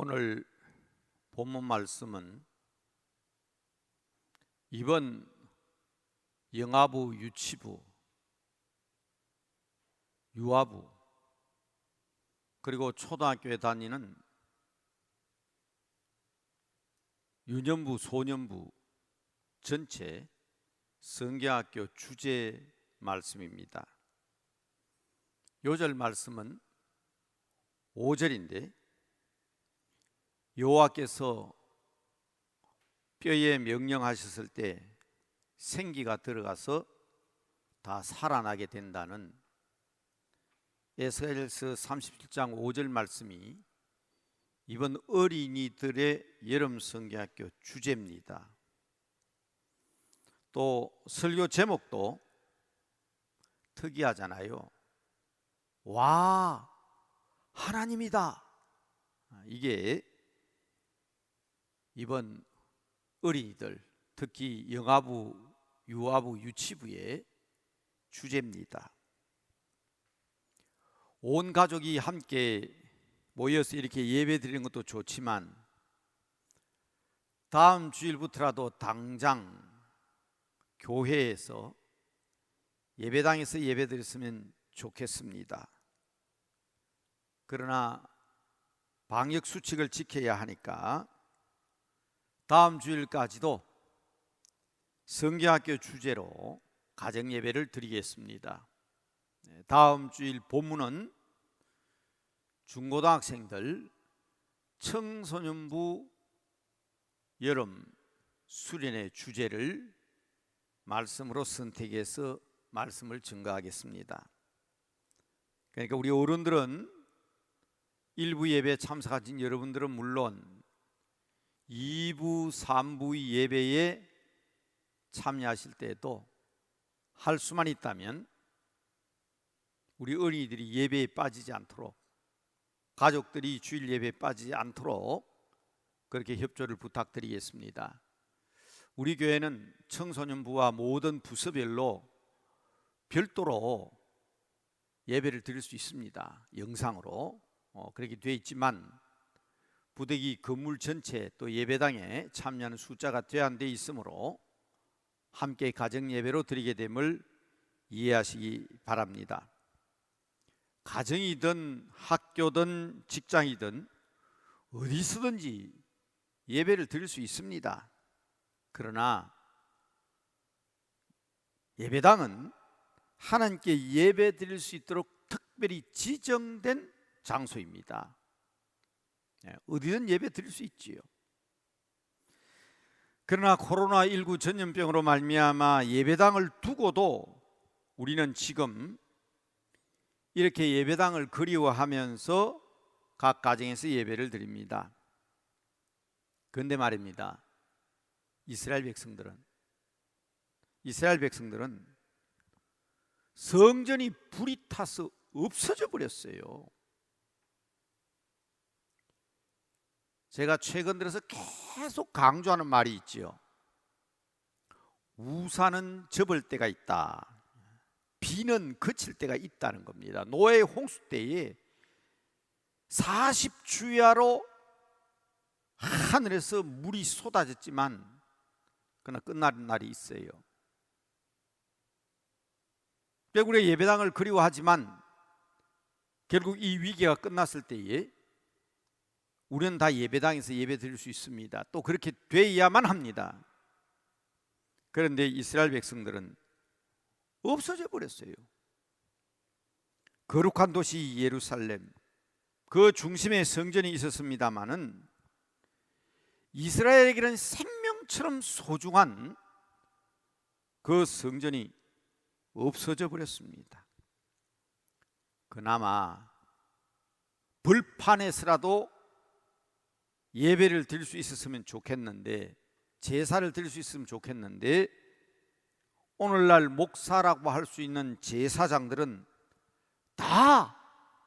오늘 본문 말씀은 이번 영아부, 유치부, 유아부 그리고 초등학교에 다니는 유년부, 소년부 전체 성경학교 주제 말씀입니다. 요절 말씀은 5절인데 여호와께서 뼈에 명령하셨을 때 생기가 들어가서 다 살아나게 된다는 에스겔서 37장 5절 말씀이 이번 어린이들의 여름 성경학교 주제입니다. 또 설교 제목도 특이하잖아요. 와, 하나님이다. 이게 이번 어린이들, 특히 영아부, 유아부, 유치부의 주제입니다. 온 가족이 함께 모여서 이렇게 예배 드리는 것도 좋지만 다음 주일부터라도 당장 교회에서 예배당에서 예배 드렸으면 좋겠습니다. 그러나 방역 수칙을 지켜야 하니까 다음 주일까지도 성경학교 주제로 가정 예배를 드리겠습니다. 다음 주일 본문은 중고등학생들 청소년부 여름 수련의 주제를 말씀으로 선택해서 말씀을 증거하겠습니다. 그러니까 우리 어른들은 일부 예배에 참석하신 여러분들은 물론 2부, 3부의 예배에 참여하실 때에도 할 수만 있다면 우리 어린이들이 예배에 빠지지 않도록, 가족들이 주일 예배에 빠지지 않도록 그렇게 협조를 부탁드리겠습니다. 우리 교회는 청소년부와 모든 부서별로 별도로 예배를 드릴 수 있습니다. 영상으로 그렇게 되어 있지만 부대기 건물 전체 또 예배당에 참여하는 숫자가 제한되어 있으므로 함께 가정 예배로 드리게 됨을 이해하시기 바랍니다. 가정이든 학교든 직장이든 어디서든지 예배를 드릴 수 있습니다. 그러나 예배당은 하나님께 예배 드릴 수 있도록 특별히 지정된 장소입니다. 어디든 예배 드릴 수 있지요. 그러나 코로나19 전염병으로 말미암아 예배당을 두고도 우리는 지금 이렇게 예배당을 그리워하면서 각 가정에서 예배를 드립니다. 그런데 말입니다. 이스라엘 백성들은 성전이 불이 타서 없어져 버렸어요. 제가 최근 들어서 계속 강조하는 말이 있지요. 우산은 접을 때가 있다. 비는 그칠 때가 있다는 겁니다. 노아의 홍수 때에 40주야로 하늘에서 물이 쏟아졌지만 그러나 끝나는 날이 있어요. 우리가 예배당을 그리워하지만 결국 이 위기가 끝났을 때에 우리는 다 예배당에서 예배 드릴 수 있습니다. 또 그렇게 돼야만 합니다. 그런데 이스라엘 백성들은 없어져 버렸어요. 거룩한 도시 예루살렘, 그 중심에 성전이 있었습니다마는 이스라엘에게는 생명처럼 소중한 그 성전이 없어져 버렸습니다. 그나마 벌판에서라도 예배를 드릴 수 있었으면 좋겠는데, 제사를 드릴 수 있으면 좋겠는데, 오늘날 목사라고 할 수 있는 제사장들은 다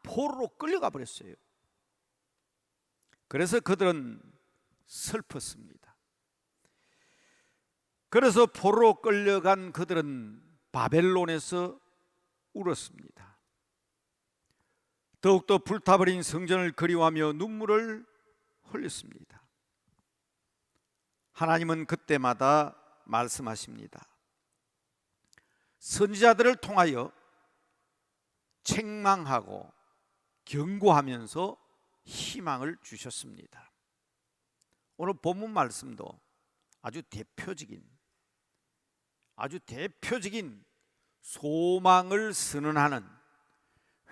포로로 끌려가 버렸어요. 그래서 그들은 슬펐습니다. 그래서 포로로 끌려간 그들은 바벨론에서 울었습니다. 더욱더 불타버린 성전을 그리워하며 눈물을 흘렸습니다. 하나님은 그때마다 말씀하십니다. 선지자들을 통하여 책망하고 경고하면서 희망을 주셨습니다. 오늘 본문 말씀도 아주 대표적인 소망을 선언하는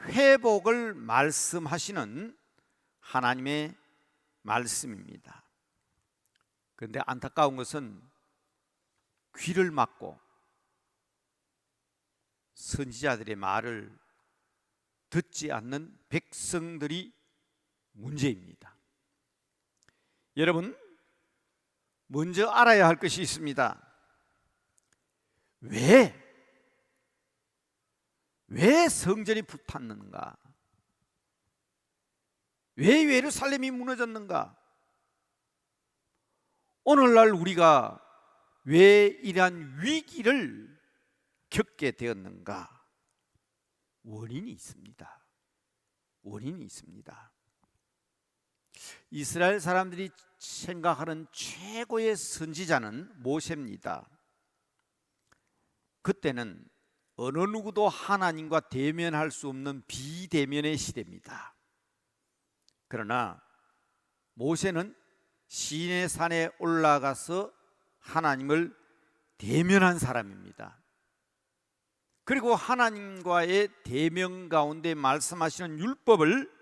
회복을 말씀하시는 하나님의 말씀입니다. 그런데 안타까운 것은 귀를 막고 선지자들의 말을 듣지 않는 백성들이 문제입니다. 여러분, 먼저 알아야 할 것이 있습니다. 왜 성전이 불탔는가? 왜 예루살렘이 무너졌는가? 오늘날 우리가 왜 이러한 위기를 겪게 되었는가? 원인이 있습니다. 이스라엘 사람들이 생각하는 최고의 선지자는 모세입니다. 그때는 어느 누구도 하나님과 대면할 수 없는 비대면의 시대입니다. 그러나 모세는 시내 산에 올라가서 하나님을 대면한 사람입니다. 그리고 하나님과의 대면 가운데 말씀하시는 율법을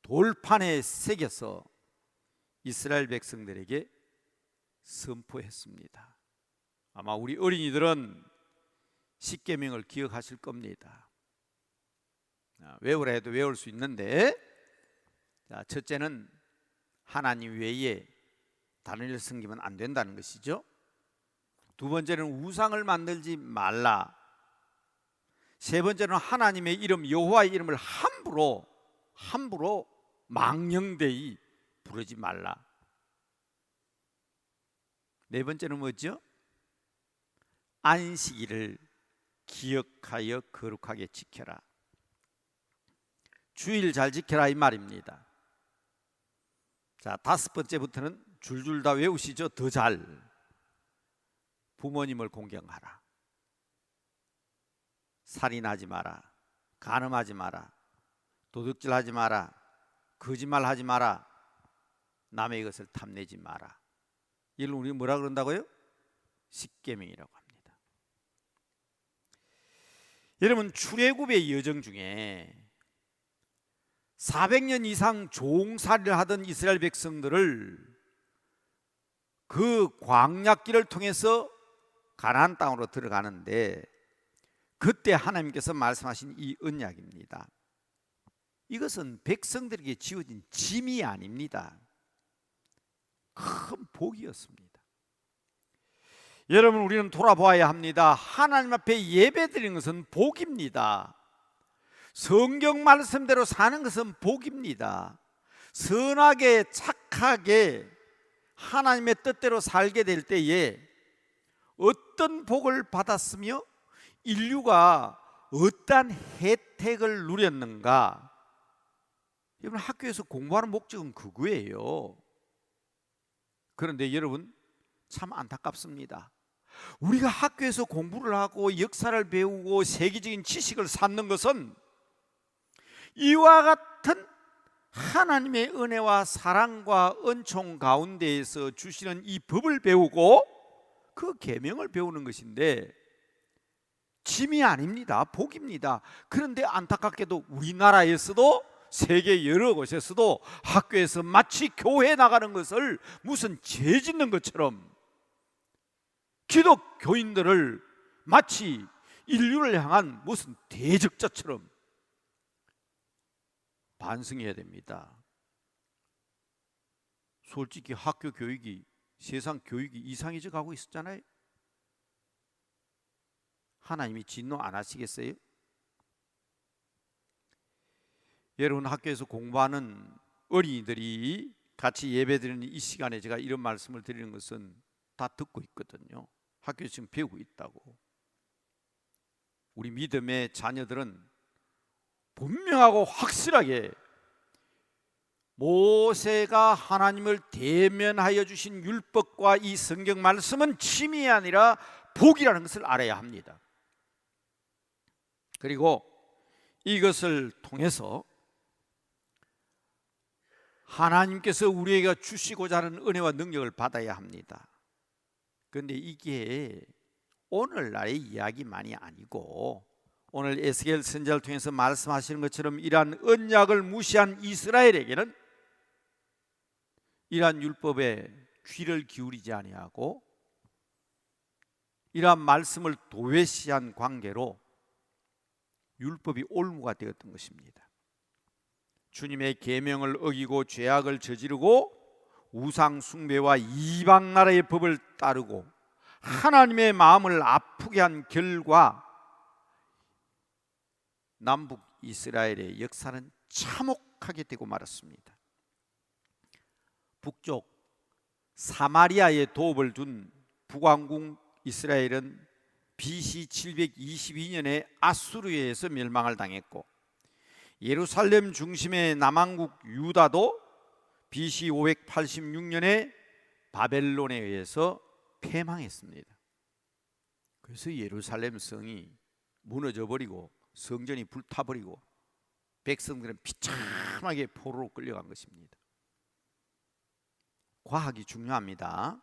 돌판에 새겨서 이스라엘 백성들에게 선포했습니다. 아마 우리 어린이들은 십계명을 기억하실 겁니다. 외우라 해도 외울 수 있는데, 첫째는 하나님 외에 다른 일을 섬기면 안 된다는 것이죠. 두 번째는 우상을 만들지 말라. 세 번째는 하나님의 이름 여호와의 이름을 함부로 망령되이 부르지 말라. 네 번째는 뭐죠? 안식일을 기억하여 거룩하게 지켜라. 주일 잘 지켜라 이 말입니다. 자, 다섯 번째부터는 줄줄 다 외우시죠. 더 잘. 부모님을 공경하라. 살인하지 마라. 간음하지 마라. 도둑질하지 마라. 거짓말하지 마라. 남의 것을 탐내지 마라. 이걸 우리 뭐라 그런다고요? 십계명이라고 합니다. 여러분, 출애굽의 여정 중에 400년 이상 종살이를 하던 이스라엘 백성들을 그 광야길을 통해서 가나안 땅으로 들어가는데, 그때 하나님께서 말씀하신 이 언약입니다. 이것은 백성들에게 지어진 짐이 아닙니다. 큰 복이었습니다. 여러분, 우리는 돌아보아야 합니다. 하나님 앞에 예배드리는 것은 복입니다. 성경 말씀대로 사는 것은 복입니다. 선하게 착하게 하나님의 뜻대로 살게 될 때에 어떤 복을 받았으며 인류가 어떠한 혜택을 누렸는가? 여러분, 학교에서 공부하는 목적은 그거예요. 그런데 여러분, 참 안타깝습니다. 우리가 학교에서 공부를 하고 역사를 배우고 세계적인 지식을 쌓는 것은 이와 같은 하나님의 은혜와 사랑과 은총 가운데에서 주시는 이 법을 배우고 그 계명을 배우는 것인데, 짐이 아닙니다. 복입니다. 그런데 안타깝게도 우리나라에서도 세계 여러 곳에서도 학교에서 마치 교회에 나가는 것을 무슨 죄 짓는 것처럼, 기독교인들을 마치 인류를 향한 무슨 대적자처럼 반성해야 됩니다. 솔직히 학교 교육이 세상 교육이 이상해져 가고 있었잖아요. 하나님이 진노 안 하시겠어요? 여러분, 학교에서 공부하는 어린이들이 같이 예배드리는 이 시간에 제가 이런 말씀을 드리는 것은 다 듣고 있거든요. 학교에서 지금 배우고 있다고. 우리 믿음의 자녀들은 분명하고 확실하게 모세가 하나님을 대면하여 주신 율법과 이 성경 말씀은 침이 아니라 복이라는 것을 알아야 합니다. 그리고 이것을 통해서 하나님께서 우리에게 주시고자 하는 은혜와 능력을 받아야 합니다. 그런데 이게 오늘날의 이야기만이 아니고 오늘 에스겔 선지자를 통해서 말씀하시는 것처럼 이러한 언약을 무시한 이스라엘에게는 이러한 율법에 귀를 기울이지 아니하고 이러한 말씀을 도외시한 관계로 율법이 올무가 되었던 것입니다. 주님의 계명을 어기고 죄악을 저지르고 우상 숭배와 이방 나라의 법을 따르고 하나님의 마음을 아프게 한 결과 남북 이스라엘의 역사는 참혹하게 되고 말았습니다. 북쪽 사마리아에 도읍을 둔 북왕국 이스라엘은 BC 722년에 아수르에 의해서 멸망을 당했고 예루살렘 중심의 남왕국 유다도 BC 586년에 바벨론에 의해서 패망했습니다. 그래서 예루살렘 성이 무너져 버리고 성전이 불타버리고 백성들은 비참하게 포로로 끌려간 것입니다. 과학이 중요합니다.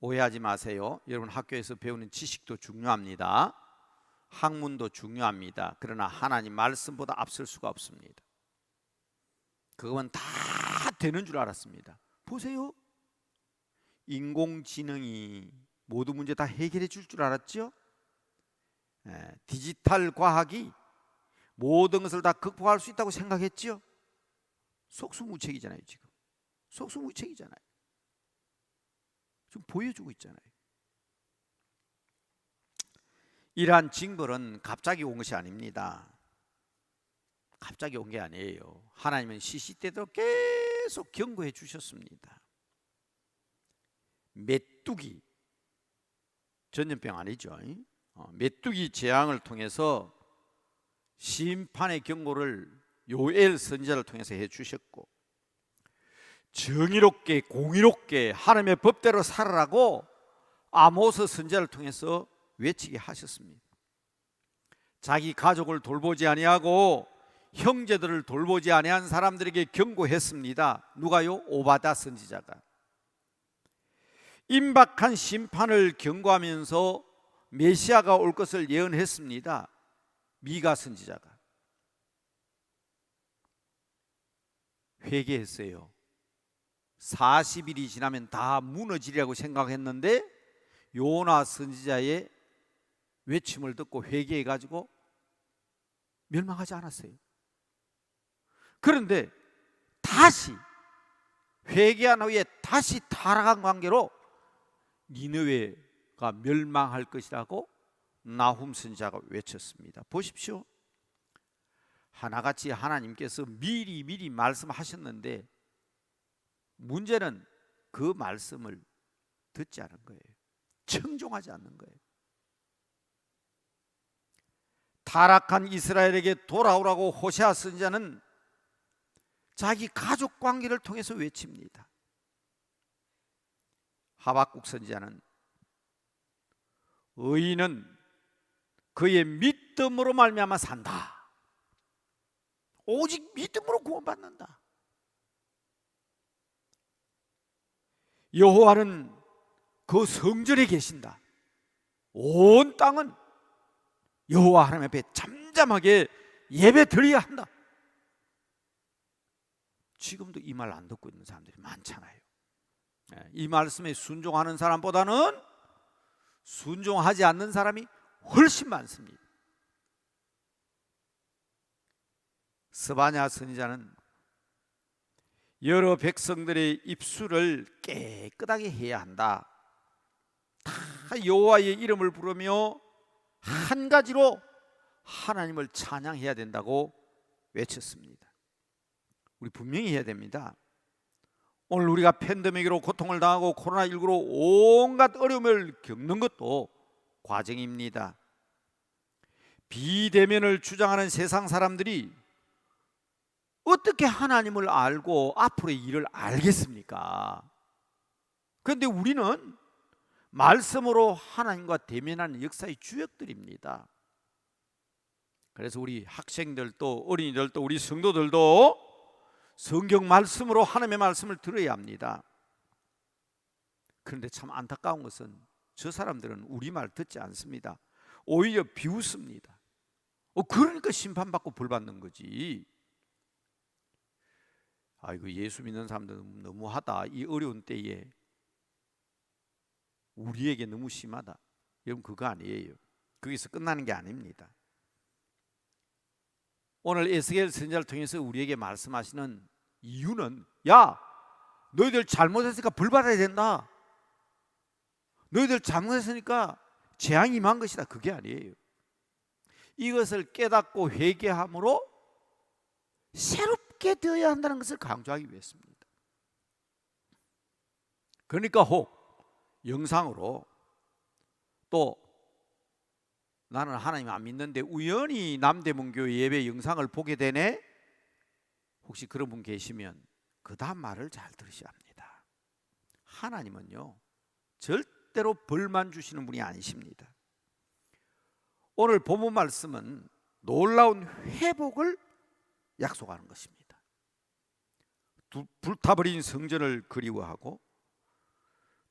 오해하지 마세요. 여러분 학교에서 배우는 지식도 중요합니다. 학문도 중요합니다. 그러나 하나님 말씀보다 앞설 수가 없습니다. 그건 다 되는 줄 알았습니다. 보세요. 인공지능이 모든 문제 다 해결해 줄 알았죠? 디지털 과학이 모든 것을 다 극복할 수 있다고 생각했죠? 속수무책이잖아요. 지금 속수무책이잖아요. 좀 보여주고 있잖아요. 이러한 징벌은 갑자기 온 것이 아닙니다. 갑자기 온 게 아니에요. 하나님은 시시때대로 계속 경고해 주셨습니다. 메뚜기, 전염병 아니죠? 메뚜기 재앙을 통해서 심판의 경고를 요엘 선지자를 통해서 해 주셨고, 정의롭게 공의롭게 하나님의 법대로 살아라고 아모스 선지자를 통해서 외치게 하셨습니다. 자기 가족을 돌보지 아니하고 형제들을 돌보지 아니한 사람들에게 경고했습니다. 누가요? 오바다 선지자가. 임박한 심판을 경고하면서 메시아가 올 것을 예언했습니다. 미가 선지자가. 회개했어요. 40일이 지나면 다 무너지리라고 생각했는데 요나 선지자의 외침을 듣고 회개해가지고 멸망하지 않았어요. 그런데 다시 회개한 후에 다시 타락한 관계로 니느웨가 멸망할 것이라고 나훔 선지자가 외쳤습니다. 보십시오. 하나같이 하나님께서 미리 말씀하셨는데 문제는 그 말씀을 듣지 않은 거예요. 청종하지 않는 거예요. 타락한 이스라엘에게 돌아오라고 호세아 선지자는 자기 가족 관계를 통해서 외칩니다. 하박국 선지자는 의인은 그의 믿음으로 말미암아 산다. 오직 믿음으로 구원받는다. 여호와는 그 성전에 계신다. 온 땅은 여호와 하나님 앞에 잠잠하게 예배 드려야 한다. 지금도 이 말 안 듣고 있는 사람들이 많잖아요. 이 말씀에 순종하는 사람보다는 순종하지 않는 사람이 훨씬 많습니다. 스바냐 선지자는 여러 백성들의 입술을 깨끗하게 해야 한다. 다 여호와의 이름을 부르며 한 가지로 하나님을 찬양해야 된다고 외쳤습니다. 우리 분명히 해야 됩니다. 오늘 우리가 팬데믹으로 고통을 당하고 코로나19로 온갖 어려움을 겪는 것도 과정입니다. 비대면을 주장하는 세상 사람들이 어떻게 하나님을 알고 앞으로의 일을 알겠습니까? 그런데 우리는 말씀으로 하나님과 대면하는 역사의 주역들입니다. 그래서 우리 학생들도 어린이들도 우리 성도들도 성경 말씀으로 하나님의 말씀을 들어야 합니다. 그런데 참 안타까운 것은 저 사람들은 우리 말 듣지 않습니다. 오히려 비웃습니다. 그러니까 심판받고 벌받는 거지. 아이고, 예수 믿는 사람들은 너무하다. 이 어려운 때에 우리에게 너무 심하다. 여러분, 그거 아니에요. 거기서 끝나는 게 아닙니다. 오늘 에스겔 선지자를 통해서 우리에게 말씀하시는 이유는, 야, 너희들 잘못했으니까 벌받아야 된다. 너희들 잘못했으니까 재앙이 임한 것이다. 그게 아니에요. 이것을 깨닫고 회개함으로 새롭게 되어야 한다는 것을 강조하기 위해서입니다. 그러니까 혹 영상으로, 또 나는 하나님 안 믿는데 우연히 남대문교회 예배 영상을 보게 되네, 혹시 그런 분 계시면 그 다음 말을 잘 들으셔야 합니다. 하나님은요, 절대로 벌만 주시는 분이 아니십니다. 오늘 본문 말씀은 놀라운 회복을 약속하는 것입니다. 불타버린 성전을 그리워하고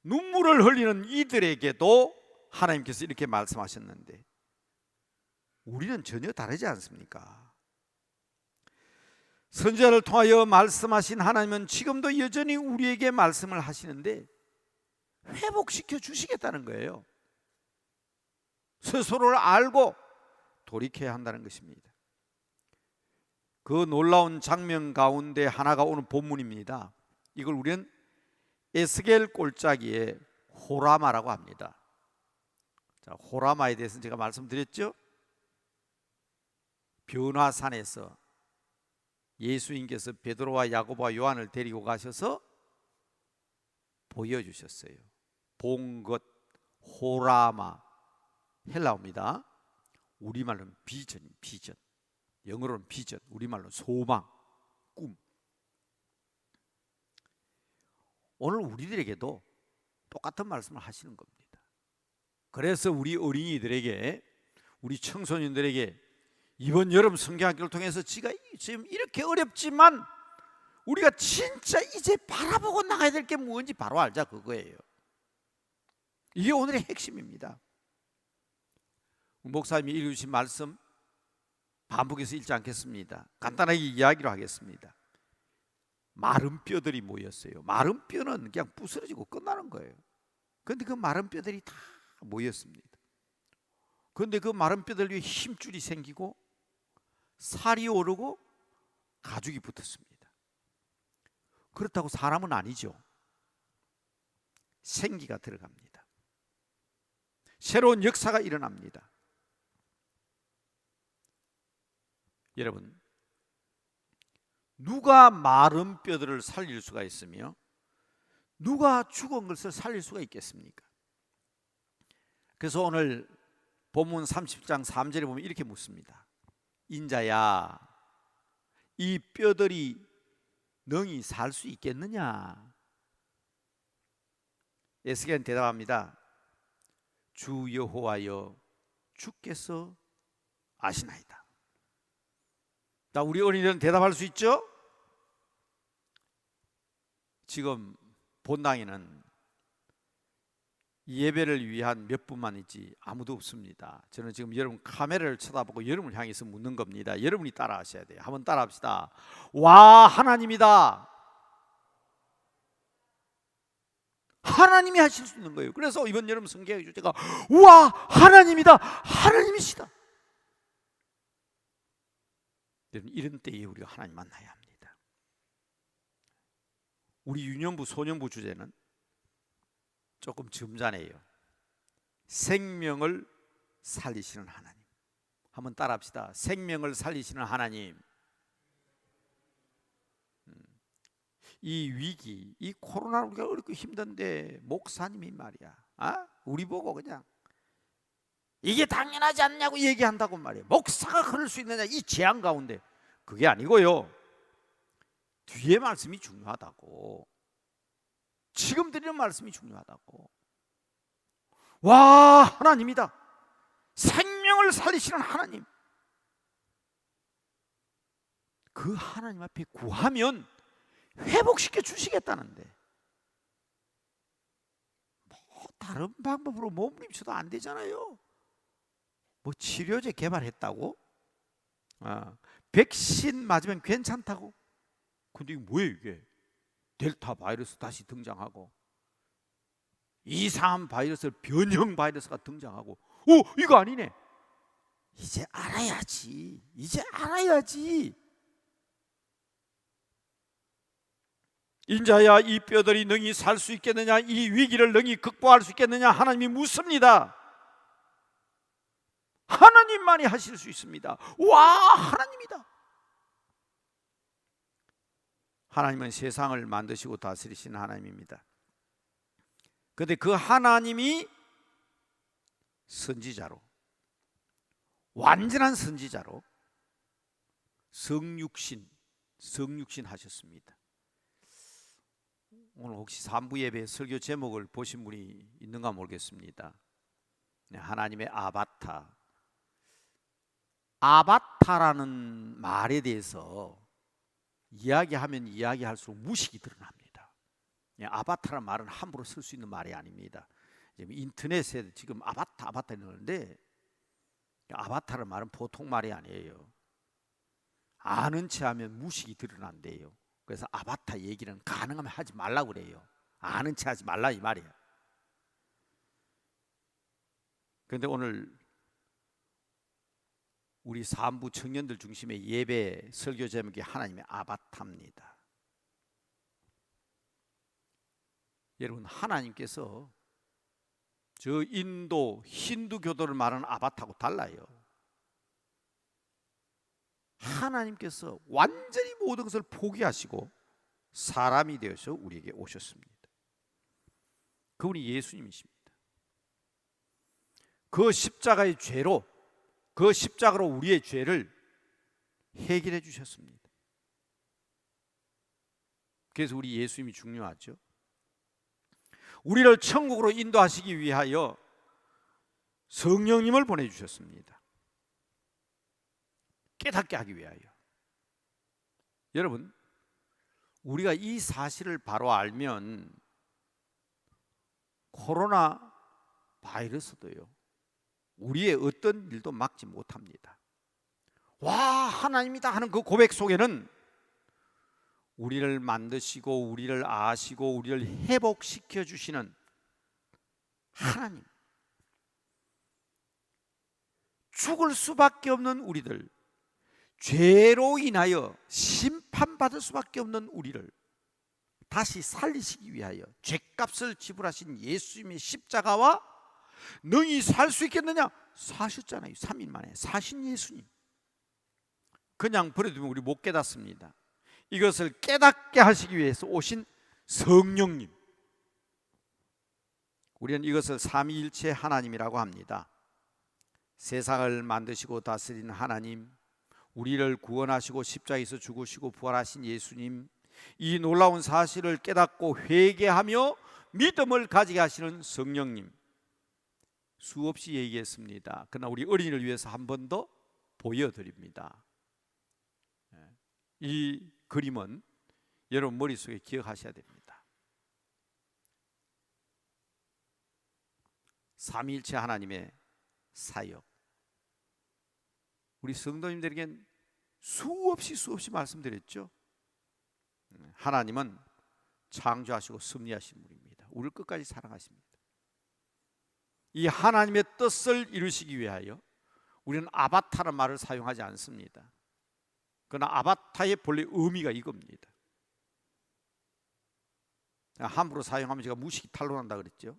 눈물을 흘리는 이들에게도 하나님께서 이렇게 말씀하셨는데, 우리는 전혀 다르지 않습니까? 선지자를 통하여 말씀하신 하나님은 지금도 여전히 우리에게 말씀을 하시는데 회복시켜 주시겠다는 거예요. 스스로를 알고 돌이켜야 한다는 것입니다. 그 놀라운 장면 가운데 하나가 오늘 본문입니다. 이걸 우리는 에스겔 골짜기의 호라마라고 합니다. 자, 호라마에 대해서는 제가 말씀드렸죠. 변화산에서 예수님께서 베드로와 야고보와 요한을 데리고 가셔서 보여주셨어요. 본 것, 호라마, 헬라어입니다. 우리말로는 비전, 영어로는 비전, 우리말로 소망, 꿈. 오늘 우리들에게도 똑같은 말씀을 하시는 겁니다. 그래서 우리 어린이들에게, 우리 청소년들에게 이번 여름 성경학교를 통해서 지금 이렇게 어렵지만 우리가 진짜 이제 바라보고 나가야 될 게 뭔지 바로 알자, 그거예요. 이게 오늘의 핵심입니다. 목사님이 읽어주신 말씀 반복해서 읽지 않겠습니다. 간단하게 이야기로 하겠습니다. 마른 뼈들이 모였어요. 마른 뼈는 그냥 부스러지고 끝나는 거예요. 그런데 그 마른 뼈들이 다 모였습니다. 그런데 그 마른 뼈들 위에 힘줄이 생기고 살이 오르고 가죽이 붙었습니다. 그렇다고 사람은 아니죠. 생기가 들어갑니다. 새로운 역사가 일어납니다. 여러분, 누가 마른 뼈들을 살릴 수가 있으며 누가 죽은 것을 살릴 수가 있겠습니까? 그래서 오늘 본문 30장 3절에 보면 이렇게 묻습니다. 인자야, 이 뼈들이 능히 살 수 있겠느냐? 에스겔은 대답합니다. 주 여호와여, 주께서 아시나이다. 자, 우리 어린이들은 대답할 수 있죠? 지금 본당에는 예배를 위한 몇 분만 있지 아무도 없습니다. 저는 지금 여러분 카메라를 쳐다보고 여러분을 향해서 묻는 겁니다. 여러분이 따라 하셔야 돼요. 한번 따라 합시다. 와, 하나님이다. 하나님이 하실 수 있는 거예요. 그래서 이번 여름 성경의 주제가 와, 하나님이다. 하나님이시다. 이런 때에 우리가 하나님 만나야 합니다. 우리 유년부 소년부 주제는 조금 점잖아요. 생명을 살리시는 하나님. 한번 따라 합시다. 생명을 살리시는 하나님. 이 위기, 이 코로나 우리가 어렵고 힘든데 목사님이 말이야, 우리 보고 그냥 이게 당연하지 않냐고 얘기한다고 말이에요. 목사가 그럴 수 있느냐, 이 재앙 가운데. 그게 아니고요. 뒤에 말씀이 중요하다고. 지금 드리는 말씀이 중요하다고. 와, 하나님이다. 생명을 살리시는 하나님. 그 하나님 앞에 구하면 회복시켜 주시겠다는데 뭐 다른 방법으로 몸부림쳐도 안 되잖아요. 뭐 치료제 개발했다고? 백신 맞으면 괜찮다고? 근데 이게 뭐예요 이게? 델타 바이러스 다시 등장하고 이상한 바이러스, 변형 바이러스가 등장하고, 이거 아니네. 이제 알아야지. 인자야, 이 뼈들이 능히 살 수 있겠느냐? 이 위기를 능히 극복할 수 있겠느냐? 하나님이 묻습니다. 하나님만이 하실 수 있습니다. 와, 하나님이다. 하나님은 세상을 만드시고 다스리시는 하나님입니다. 그런데 그 하나님이 선지자로, 완전한 선지자로 성육신 하셨습니다. 오늘 혹시 3부 예배 설교 제목을 보신 분이 있는가 모르겠습니다. 하나님의 아바타라는 말에 대해서 이야기하면 이야기할수록 무식이 드러납니다. 아바타라는 말은 함부로 쓸 수 있는 말이 아닙니다. 인터넷에 지금 아바타 이러는데, 아바타라는 말은 보통 말이 아니에요. 아는 체 하면 무식이 드러난대요. 그래서 아바타 얘기는 가능하면 하지 말라고 그래요. 아는 체 하지 말라 이 말이에요. 그런데 오늘 우리 산부 청년들 중심의 예배 설교 제목이 하나님의 아바타입니다. 여러분, 하나님께서 저 인도 힌두교도를 말하는 아바타하고 달라요. 하나님께서 완전히 모든 것을 포기하시고 사람이 되어서 우리에게 오셨습니다. 그분이 예수님이십니다. 그 십자가의 죄로, 그 십자가로 우리의 죄를 해결해 주셨습니다. 그래서 우리 예수님이 중요하죠. 우리를 천국으로 인도하시기 위하여 성령님을 보내주셨습니다. 깨닫게 하기 위하여. 여러분, 우리가 이 사실을 바로 알면 코로나 바이러스도요, 우리의 어떤 일도 막지 못합니다. 와, 하나님이다 하는 그 고백 속에는 우리를 만드시고 우리를 아시고 우리를 회복시켜 주시는 하나님, 죽을 수밖에 없는 우리들, 죄로 인하여 심판받을 수밖에 없는 우리를 다시 살리시기 위하여 죄값을 지불하신 예수님의 십자가와 능히 살 수 있겠느냐? 사셨잖아요. 3일 만에 사신 예수님. 그냥 버려두면 우리 못 깨닫습니다. 이것을 깨닫게 하시기 위해서 오신 성령님, 우리는 이것을 삼위일체 하나님이라고 합니다. 세상을 만드시고 다스리는 하나님, 우리를 구원하시고 십자가에서 죽으시고 부활하신 예수님, 이 놀라운 사실을 깨닫고 회개하며 믿음을 가지게 하시는 성령님, 수없이 얘기했습니다. 그러나 우리 어린이를 위해서 한 번 더 보여드립니다. 이 그림은 여러분 머릿속에 기억하셔야 됩니다. 삼위일체 하나님의 사역, 우리 성도님들에겐 수없이 말씀드렸죠. 하나님은 창조하시고 섭리하신 분입니다. 우리를 끝까지 사랑하십니다. 이 하나님의 뜻을 이루시기 위하여 우리는 아바타라는 말을 사용하지 않습니다. 그러나 아바타의 본래 의미가 이겁니다. 함부로 사용하면 제가 무식이 탄로난다 그랬죠.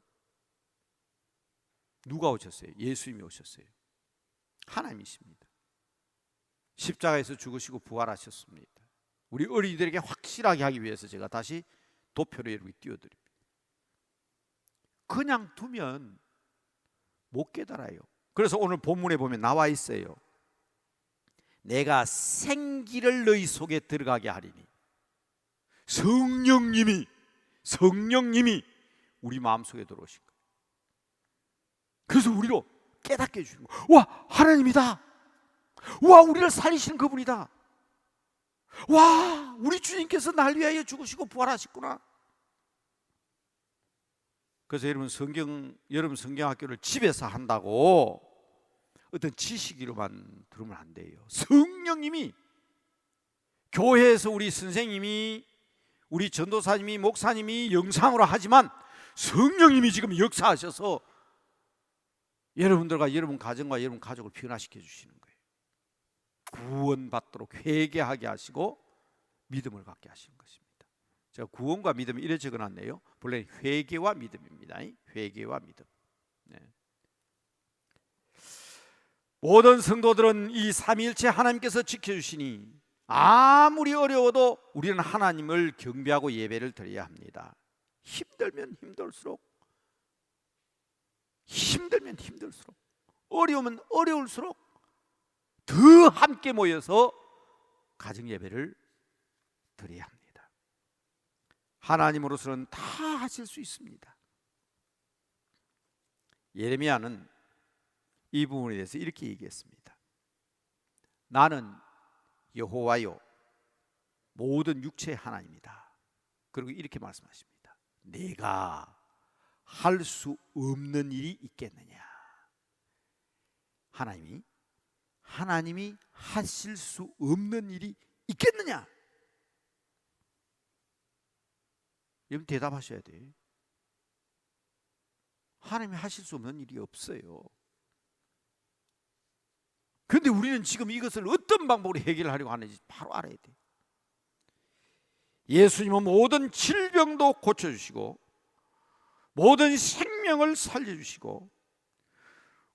누가 오셨어요? 예수님이 오셨어요. 하나님이십니다. 십자가에서 죽으시고 부활하셨습니다. 우리 어린이들에게 확실하게 하기 위해서 제가 다시 도표로 이렇게 띄워드립니다. 그냥 두면 못 깨달아요. 그래서 오늘 본문에 보면 나와 있어요. 내가 생기를 너희 속에 들어가게 하리니. 성령님이 우리 마음속에 들어오신 거예요. 그래서 우리로 깨닫게 해주는 거예요. 와, 하나님이다. 와, 우리를 살리시는 그분이다. 와, 우리 주님께서 날 위하여 죽으시고 부활하셨구나. 그래서 여러분 성경학교를 집에서 한다고 어떤 지식으로만 들으면 안 돼요. 성령님이, 교회에서 우리 선생님이, 우리 전도사님이, 목사님이 영상으로 하지만 성령님이 지금 역사하셔서 여러분들과 여러분 가정과 여러분 가족을 변화시켜 주시는 거예요. 구원받도록 회개하게 하시고 믿음을 갖게 하시는 것입니다. 제가 구원과 믿음 이래 적어놨네요. 본래 회개와 믿음입니다. 회개와 믿음. 네. 모든 성도들은 이 삼위일체 하나님께서 지켜주시니 아무리 어려워도 우리는 하나님을 경배하고 예배를 드려야 합니다. 힘들면 힘들수록, 어려우면 어려울수록 더 함께 모여서 가정 예배를 드려야 합니다. 하나님으로서는 다 하실 수 있습니다. 예레미야는 이 부분에 대해서 이렇게 얘기했습니다. 나는 여호와요 모든 육체의 하나님이다. 그리고 이렇게 말씀하십니다. 내가 할 수 없는 일이 있겠느냐. 하나님이 하실 수 없는 일이 있겠느냐. 여러분 대답하셔야 돼. 하나님이 하실 수 없는 일이 없어요. 그런데 우리는 지금 이것을 어떤 방법으로 해결하려고 하는지 바로 알아야 돼. 예수님은 모든 질병도 고쳐주시고 모든 생명을 살려주시고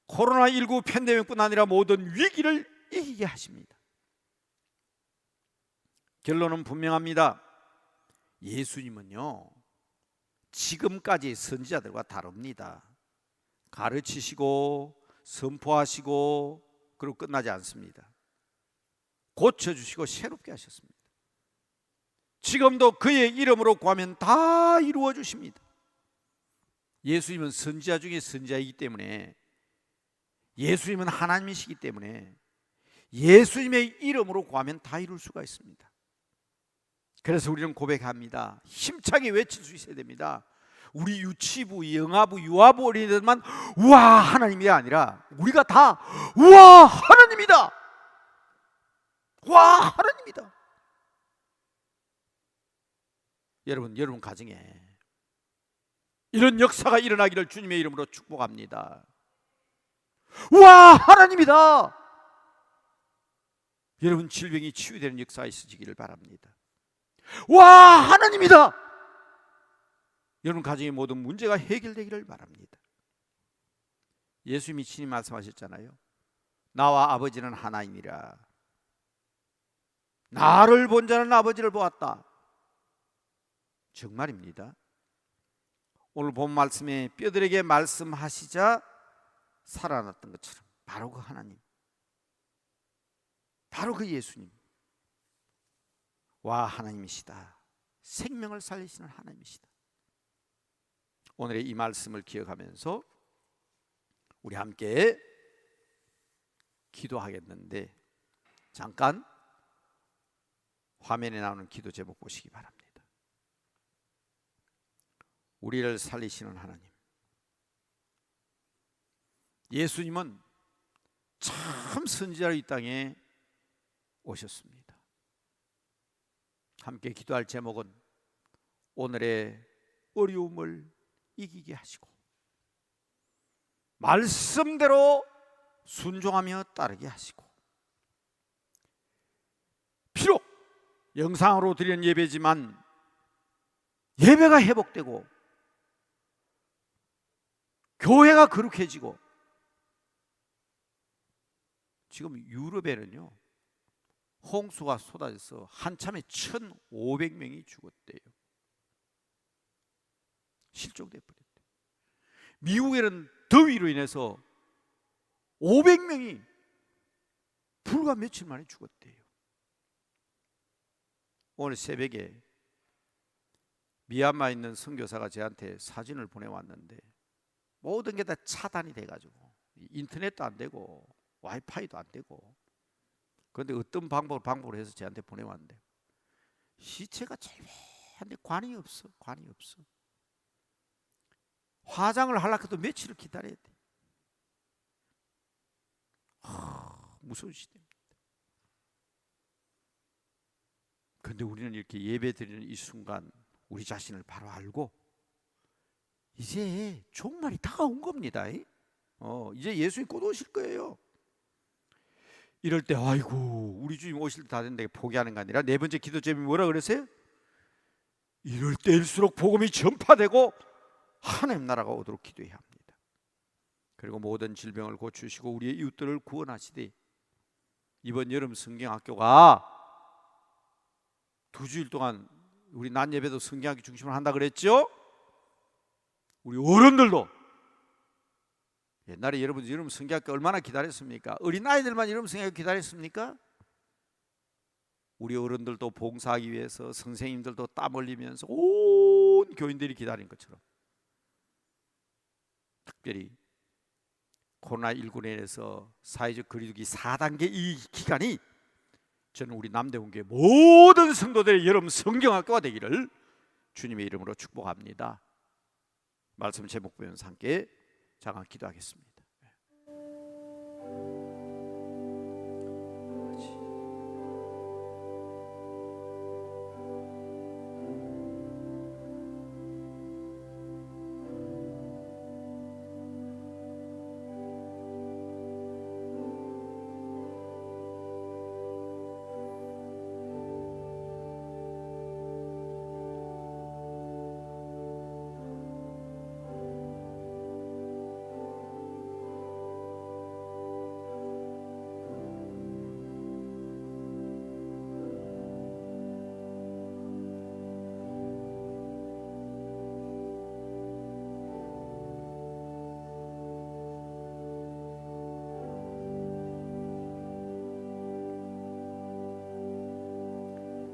코로나19 팬데믹뿐 아니라 모든 위기를 이기게 하십니다. 결론은 분명합니다. 예수님은요 지금까지 선지자들과 다릅니다. 가르치시고 선포하시고 그리고 끝나지 않습니다. 고쳐주시고 새롭게 하셨습니다. 지금도 그의 이름으로 구하면 다 이루어 주십니다. 예수님은 선지자 중에 선지자이기 때문에, 예수님은 하나님이시기 때문에 예수님의 이름으로 구하면 다 이룰 수가 있습니다. 그래서 우리는 고백합니다. 힘차게 외칠 수 있어야 됩니다. 우리 유치부, 영아부, 유아부 어린이들만 우와 하나님이 아니라 우리가 다 우와 하나님이다. 와 하나님이다. 여러분 가정에 이런 역사가 일어나기를 주님의 이름으로 축복합니다. 와 하나님이다. 여러분 질병이 치유되는 역사가 있으시기를 바랍니다. 와 하나님이다. 여러분 가정의 모든 문제가 해결되기를 바랍니다. 예수님이 친히 말씀하셨잖아요. 나와 아버지는 하나이니라. 나를 본 자는 아버지를 보았다. 정말입니다. 오늘 본 말씀에 뼈들에게 말씀하시자 살아났던 것처럼 바로 그 하나님, 바로 그 예수님, 와 하나님이시다. 생명을 살리시는 하나님이시다. 오늘의 이 말씀을 기억하면서 우리 함께 기도하겠는데 잠깐 화면에 나오는 기도 제목 보시기 바랍니다. 우리를 살리시는 하나님, 예수님은 참 선지자로 이 땅에 오셨습니다. 함께 기도할 제목은 오늘의 어려움을 이기게 하시고 말씀대로 순종하며 따르게 하시고, 비록 영상으로 드리는 예배지만 예배가 회복되고 교회가 거룩해지고, 지금 유럽에는요 홍수가 쏟아져서 한참에 1,500명이 죽었대요. 실종돼 버렸대요. 미국에는 더위로 인해서 500명이 불과 며칠 만에 죽었대요. 오늘 새벽에 미얀마에 있는 선교사가 저한테 사진을 보내왔는데 모든 게 다 차단이 돼가지고 인터넷도 안 되고 와이파이도 안 되고, 그런데 어떤 방법을 해서 저한테 보내왔는데 시체가 절묘한데 관이 없어. 화장을 하려고 해도 며칠을 기다려야 돼. 무서운 시대입니다. 그런데 우리는 이렇게 예배 드리는 이 순간 우리 자신을 바로 알고 이제 종말이 다가온 겁니다. 이제 예수님 곧 오실 거예요. 이럴 때 아이고 우리 주님 오실 때 다 됐는데 포기하는 게 아니라 네 번째 기도 제목이 뭐라 그랬어요? 이럴 때일수록 복음이 전파되고 하나님 나라가 오도록 기도해야 합니다. 그리고 모든 질병을 고치시고 우리의 이웃들을 구원하시되, 이번 여름 성경학교가 2주일 동안 우리 낮 예배도 성경학교 중심으로 한다 그랬죠? 우리 어른들도 옛날에 여러분 여름 성경학교 얼마나 기다렸습니까? 어린아이들만 여름 성경학교 기다렸습니까? 우리 어른들도 봉사하기 위해서 선생님들도 땀 흘리면서 온 교인들이 기다린 것처럼 특별히 코로나19로 인해서 사회적 거리두기 4단계 이 기간이 저는 우리 남대문교회 모든 성도들의 여름 성경학교가 되기를 주님의 이름으로 축복합니다. 말씀 제목 보면서 함께 잠깐 기도하겠습니다.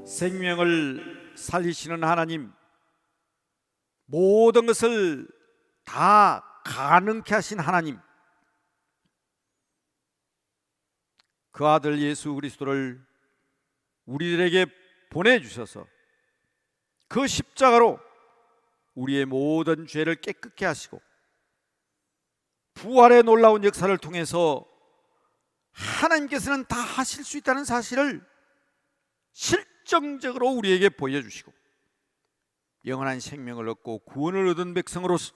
생명을 살리시는 하나님, 모든 것을 다 가능케 하신 하나님, 그 아들 예수 그리스도를 우리들에게 보내주셔서 그 십자가로 우리의 모든 죄를 깨끗게 하시고 부활의 놀라운 역사를 통해서 하나님께서는 다 하실 수 있다는 사실을 실정적으로 우리에게 보여주시고 영원한 생명을 얻고 구원을 얻은 백성으로서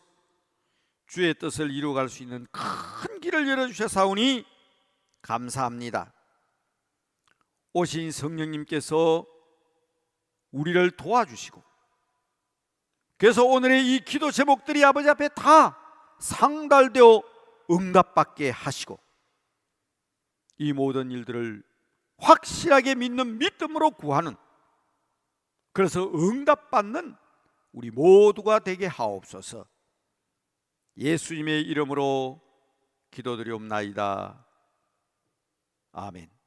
주의 뜻을 이루어갈 수 있는 큰 길을 열어주셔사오니 감사합니다. 오신 성령님께서 우리를 도와주시고, 그래서 오늘의 이 기도 제목들이 아버지 앞에 다 상달되어 응답받게 하시고 이 모든 일들을 확실하게 믿는 믿음으로 구하는, 그래서 응답받는 우리 모두가 되게 하옵소서. 예수님의 이름으로 기도드리옵나이다. 아멘.